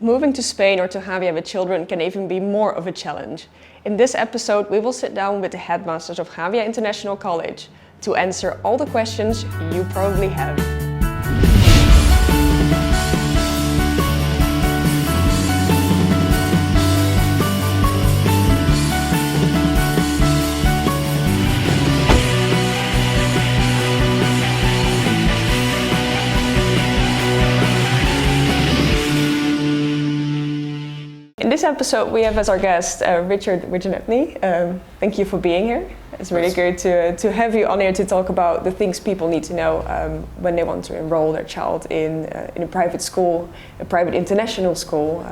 Moving to Spain or to Jávea with children can even be more of a challenge. In this episode, we will sit down with the headmasters of Xabia International College to answer all the questions you probably have. In this episode, we have as our guest Richard Wijeratne. Thank you for being here. It's really good to have you on here to talk about the things people need to know when they want to enroll their child in a private school, a private international school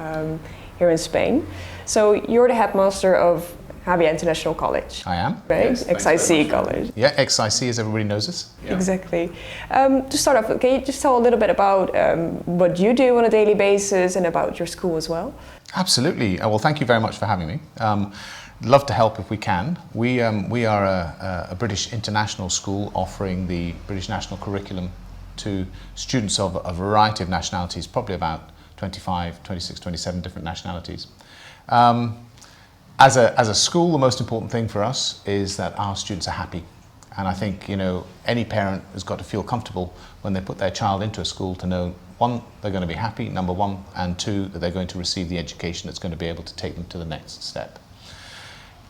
here in Spain. So you're the headmaster of Xabia International College. I am. Right? Yes, XIC College. Yeah, XIC, as everybody knows us. Yeah. Exactly. To start off, can you just tell a little bit about what you do on a daily basis and about your school as well? Absolutely. Well, thank you very much for having me. Love to help if we can. We are a British international school offering the British national curriculum to students of a variety of nationalities, probably about 25, 26, 27 different nationalities. As a school, the most important thing for us is that our students are happy. And I think, any parent has got to feel comfortable when they put their child into a school to know, one, they're going to be happy, number one, and two, that they're going to receive the education that's going to be able to take them to the next step.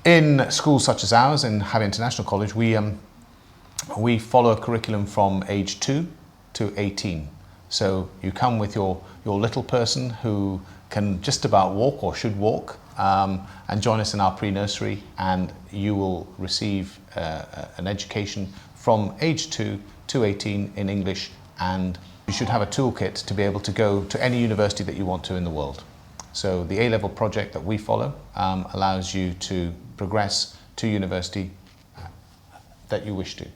In schools such as ours, in Xabia International College, we follow a curriculum from age 2 to 18. So you come with your little person who can just about walk or should walk, and join us in our pre-nursery, and you will receive an education from age 2 to 18 in English, and you should have a toolkit to be able to go to any university that you want to in the world. So the A-level project that we follow allows you to progress to university that you wish to.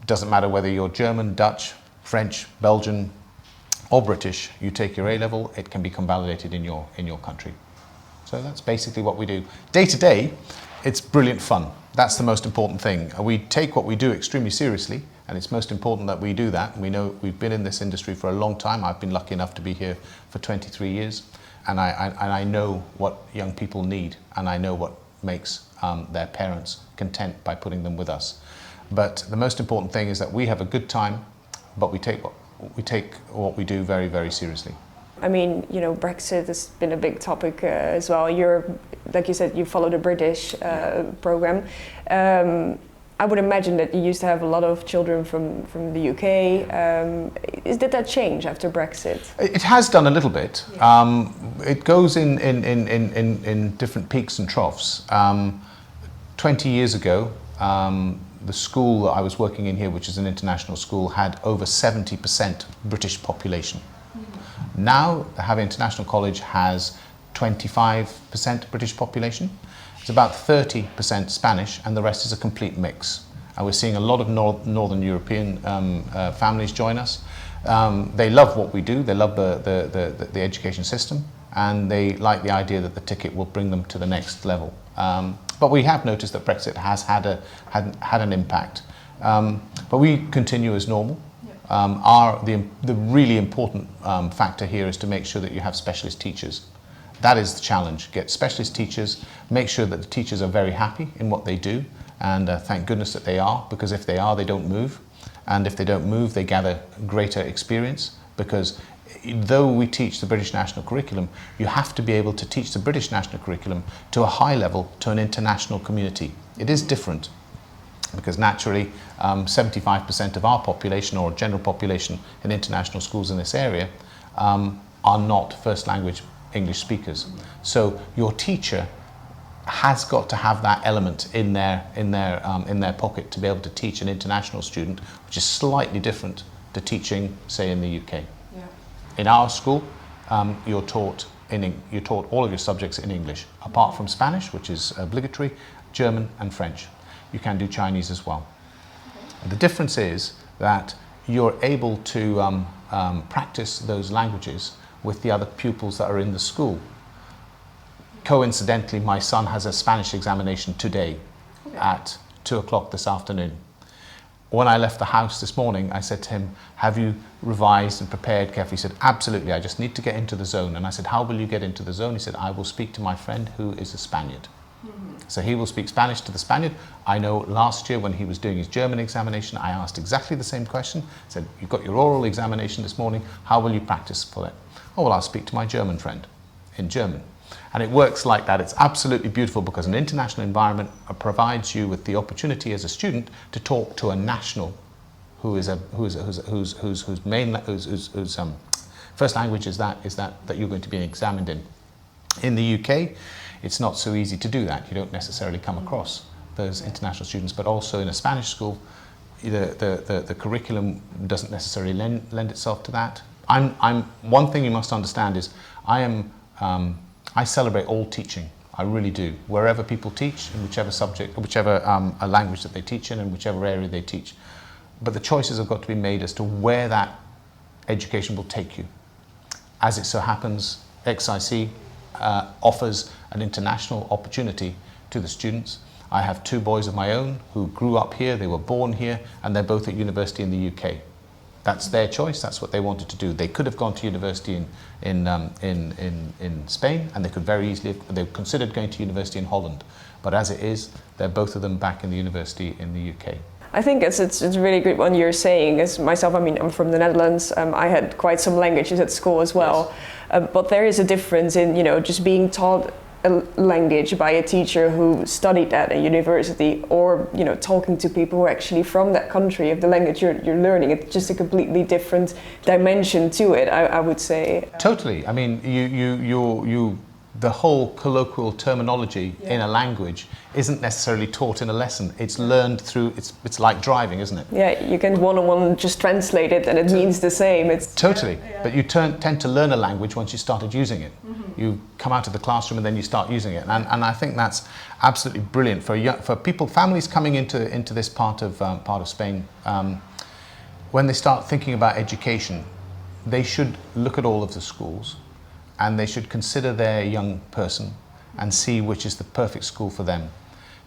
Doesn't matter whether you're German, Dutch, French, Belgian, or British, you take your A-level, it can be convalidated in your country. So that's basically what we do. Day to day, it's brilliant fun. That's the most important thing. We take what we do extremely seriously, and it's most important that we do that. We know we've been in this industry for a long time. I've been lucky enough to be here for 23 years, and I know what young people need, and I know what makes their parents content by putting them with us. But the most important thing is that we have a good time, but we take what we do very, very seriously. I mean, Brexit has been a big topic as well. Like you said, you follow the British program. I would imagine that you used to have a lot of children from the UK. Did that change after Brexit? It has done a little bit. Yeah. It goes in different peaks and troughs. 20 years ago, the school that I was working in here, which is an international school, had over 70% British population. Mm-hmm. Now, the Xabia International College has 25% British population. It's about 30% Spanish, and the rest is a complete mix. And we're seeing a lot of Northern European families join us. They love what we do. They love the education system, and they like the idea that the ticket will bring them to the next level. But we have noticed that Brexit has had an impact. But we continue as normal. The really important factor here is to make sure that you have specialist teachers. That is the challenge. Get specialist teachers, make sure that the teachers are very happy in what they do, and thank goodness that they are, because if they are, they don't move. And if they don't move, they gather greater experience, because though we teach the British national curriculum, you have to be able to teach the British national curriculum to a high level to an international community. It is different, because naturally 75% of our population, or general population in international schools in this area, are not first language English speakers. So your teacher has got to have that element in their pocket to be able to teach an international student, which is slightly different to teaching, say, in the UK. Yeah. In our school, you're taught all of your subjects in English, apart from Spanish, which is obligatory, German and French. You can do Chinese as well. Okay. The difference is that you're able to practice those languages with the other pupils that are in the school. Coincidentally, my son has a Spanish examination today at 2 o'clock this afternoon. When I left the house this morning, I said to him, have you revised and prepared carefully? He said, absolutely, I just need to get into the zone. And I said, how will you get into the zone? He said, I will speak to my friend who is a Spaniard. So he will speak Spanish to the Spaniard. I know last year when he was doing his German examination, I asked exactly the same question. I said, you've got your oral examination this morning, how will you practice for it? Oh, well, I'll speak to my German friend in German. And it works like that. It's absolutely beautiful because an international environment provides you with the opportunity as a student to talk to a national whose first language is that you're going to be examined in. In the UK, it's not so easy to do that. You don't necessarily come across those international students, but also in a Spanish school, the curriculum doesn't necessarily lend itself to that. One thing you must understand is I celebrate all teaching. I really do. Wherever people teach, in whichever subject, whichever language that they teach in, whichever area they teach. But the choices have got to be made as to where that education will take you. As it so happens, XIC offers an international opportunity to the students. I have 2 boys of my own who grew up here, they were born here, and they're both at university in the UK. That's their choice, that's what they wanted to do. They could have gone to university in Spain, and they could very easily have, they considered going to university in Holland. But as it is, they're both of them back in the university in the UK. I think it's really good what you're saying. As myself, I mean, I'm from the Netherlands. I had quite some languages at school as well. Yes. But there is a difference in, just being taught a language by a teacher who studied that at university, or talking to people who are actually from that country of the language you're learning. It's just a completely different dimension to it, I would say. Totally. I mean, the whole colloquial terminology in a language isn't necessarily taught in a lesson. It's learned through, it's like driving, isn't it? Yeah, you can one-on-one just translate it and it means the same. It's totally. But you tend to learn a language once you started using it. Mm-hmm. You come out of the classroom and then you start using it. And I think that's absolutely brilliant for people, families coming into this part of Spain. When they start thinking about education, they should look at all of the schools, and they should consider their young person and see which is the perfect school for them.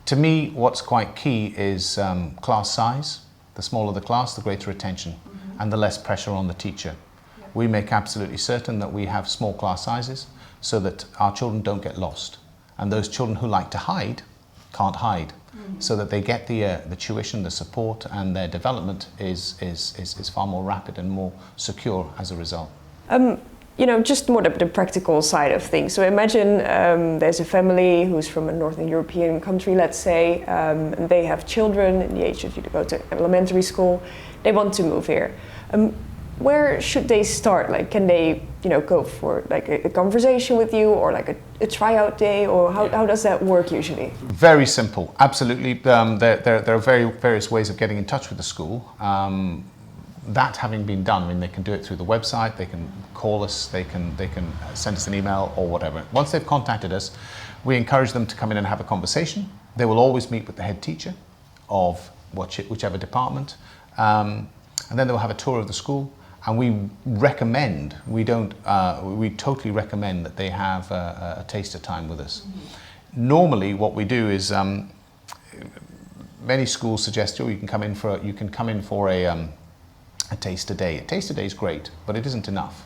To me, what's quite key is class size. The smaller the class, the greater attention, and the less pressure on the teacher. Yeah. We make absolutely certain that we have small class sizes so that our children don't get lost. And those children who like to hide can't hide, so that they get the tuition, the support, and their development is far more rapid and more secure as a result. Just more the practical side of things. So imagine there's a family who's from a Northern European country, let's say, and they have children in the age of go to elementary school. They want to move here. Where should they start? Like, can they, go for like a conversation with you, or like a tryout day, or how does that work usually? Very simple, absolutely. There are various ways of getting in touch with the school. That having been done, I mean, they can do it through the website, they can call us, they can send us an email or whatever. Once they've contacted us, we encourage them to come in and have a conversation. They will always meet with the head teacher of whichever department, and then they'll have a tour of the school. And we recommend, we totally recommend that they have a taster time with us. Mm-hmm. Normally, what we do is many schools suggest you can come in for a taster day. A taster day is great, but it isn't enough,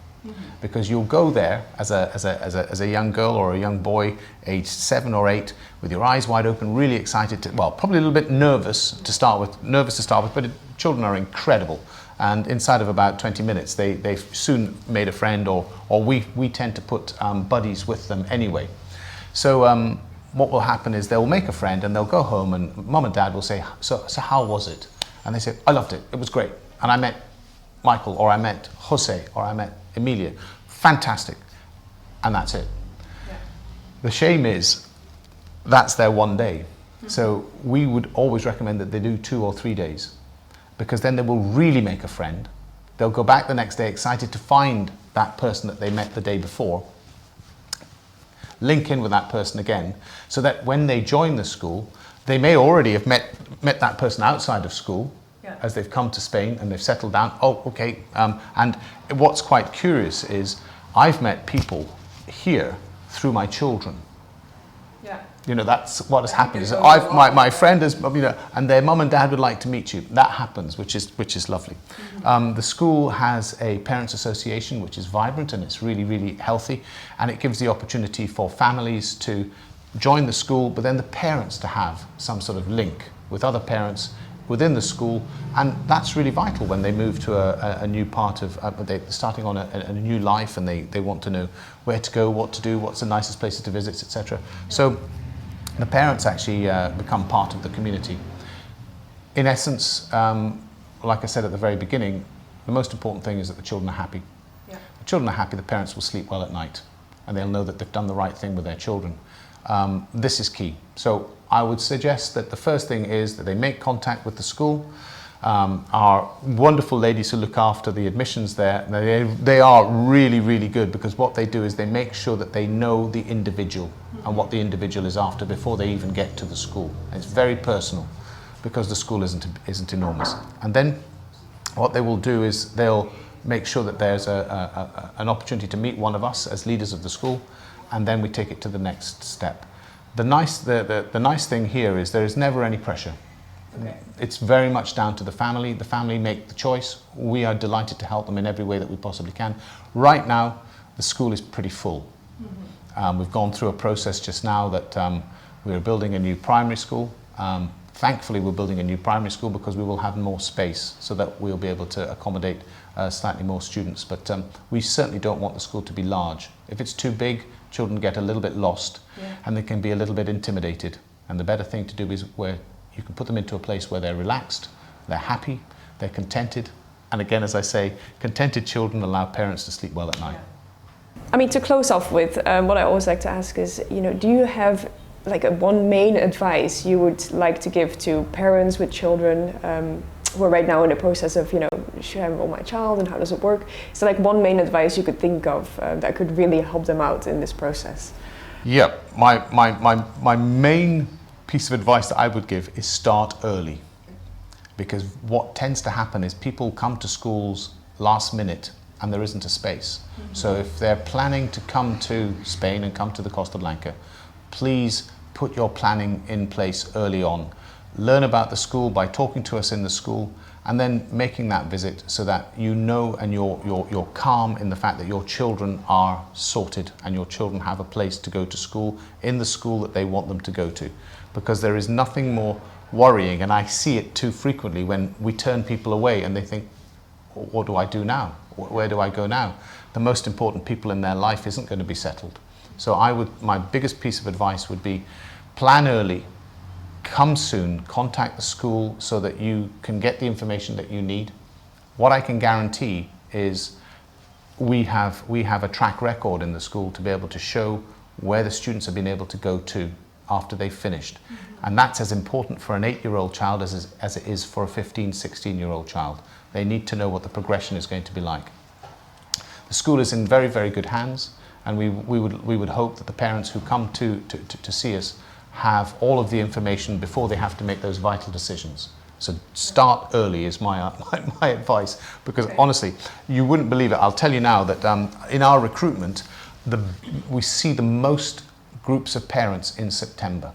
because you'll go there as a young girl or a young boy, aged 7 or 8, with your eyes wide open, really excited probably a little bit nervous to start with, but children are incredible, and inside of about 20 minutes they've soon made a friend, or we tend to put buddies with them anyway. So what will happen is they'll make a friend and they'll go home, and mum and dad will say, so how was it? And they say, I loved it, it was great, and I met Michael, or I met Jose, or I met Emilia. Fantastic. And that's it. Yeah. The shame is that's their one day. Mm-hmm. So we would always recommend that they do 2 or 3 days, because then they will really make a friend. They'll go back the next day excited to find that person that they met the day before, link in with that person again, so that when they join the school, they may already have met that person outside of school, as they've come to Spain and they've settled down. Oh, okay. And what's quite curious is I've met people here through my children. Yeah. You know, that's what has happened. So my friend is, you know, and their mum and dad would like to meet you. That happens, which is lovely. The school has a parents' association which is vibrant and it's really, really healthy, and it gives the opportunity for families to join the school, but then the parents to have some sort of link with other parents within the school, and that's really vital when they move to a new part of, they're starting on a new life, and they want to know where to go, what to do, what's the nicest places to visit, etc. So the parents actually become part of the community. In essence, like I said at the very beginning, the most important thing is that the children are happy. Yeah. The children are happy, the parents will sleep well at night, and they'll know that they've done the right thing with their children. This is key. So I would suggest that the first thing is that they make contact with the school. Our wonderful ladies who look after the admissions there, they are really, really good, because what they do is they make sure that they know the individual and what the individual is after before they even get to the school. And it's very personal, because the school isn't enormous. And then what they will do is they'll make sure that there's an opportunity to meet one of us as leaders of the school, and then we take it to the next step. The nice thing here is there is never any pressure. Okay. It's very much down to the family. The family make the choice. We are delighted to help them in every way that we possibly can. Right now, the school is pretty full. We've gone through a process just now that we're building a new primary school. Thankfully, we're building a new primary school because we will have more space so that we'll be able to accommodate slightly more students. But we certainly don't want the school to be large. If it's too big, children get a little bit lost, and they can be a little bit intimidated. And the better thing to do is where you can put them into a place where they're relaxed, they're happy, they're contented. And again, as I say, contented children allow parents to sleep well at night. I mean, to close off with, what I always like to ask is, you know, do you have like one main advice you would like to give to parents with children who are right now in the process of, you know, should I enroll my child and how does it work? Is there like one main advice you could think of that could really help them out in this process? Yeah, my main piece of advice that I would give is start early. Because what tends to happen is people come to schools last minute and there isn't a space. So if they're planning to come to Spain and come to the Costa Blanca, please put your planning in place early on. Learn about the school by talking to us in the school, and then making that visit so that you know and you're calm in the fact that your children are sorted and your children have a place to go to school in the school that they want them to go to. Because there is nothing more worrying, and I see it too frequently when we turn people away and they think, what do I do now? Where do I go now? The most important people in their life isn't going to be settled. So my biggest piece of advice would be plan early, come soon, contact the school so that you can get the information that you need. What I can guarantee is we have a track record in the school to be able to show where the students have been able to go to after they've finished. And that's as important for an 8-year-old child as it is for a 15, 16-year-old child. They need to know what the progression is going to be like. The school is in very, very good hands, and we would hope that the parents who come to see us have all of the information before they have to make those vital decisions. So start early is my advice, because honestly, you wouldn't believe it. I'll tell you now that in our recruitment, we see the most groups of parents in September.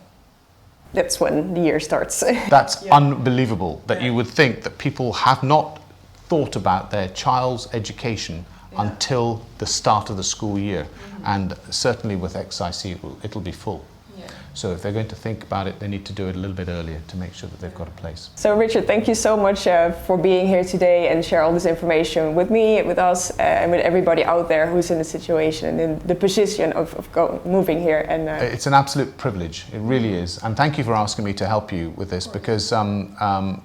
That's when the year starts. That's unbelievable that you would think that people have not thought about their child's education until the start of the school year. And certainly with XIC, it'll be full. So if they're going to think about it, they need to do it a little bit earlier to make sure that they've got a place. So Richard, thank you so much for being here today and share all this information with me, with us, and with everybody out there who's in the situation and in the position of moving here. And it's an absolute privilege, it really is. And thank you for asking me to help you with this, because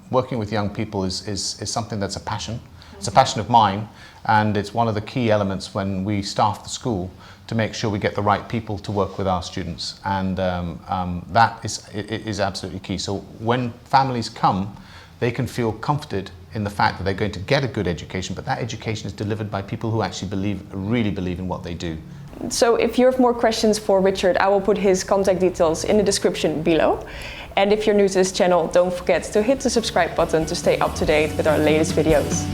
working with young people is something that's a passion. It's a passion of mine, and it's one of the key elements when we staff the school to make sure we get the right people to work with our students, and that is absolutely key. So when families come, they can feel comforted in the fact that they're going to get a good education, but that education is delivered by people who actually really believe in what they do. So if you have more questions for Richard, I will put his contact details in the description below. And if you're new to this channel, don't forget to hit the subscribe button to stay up to date with our latest videos.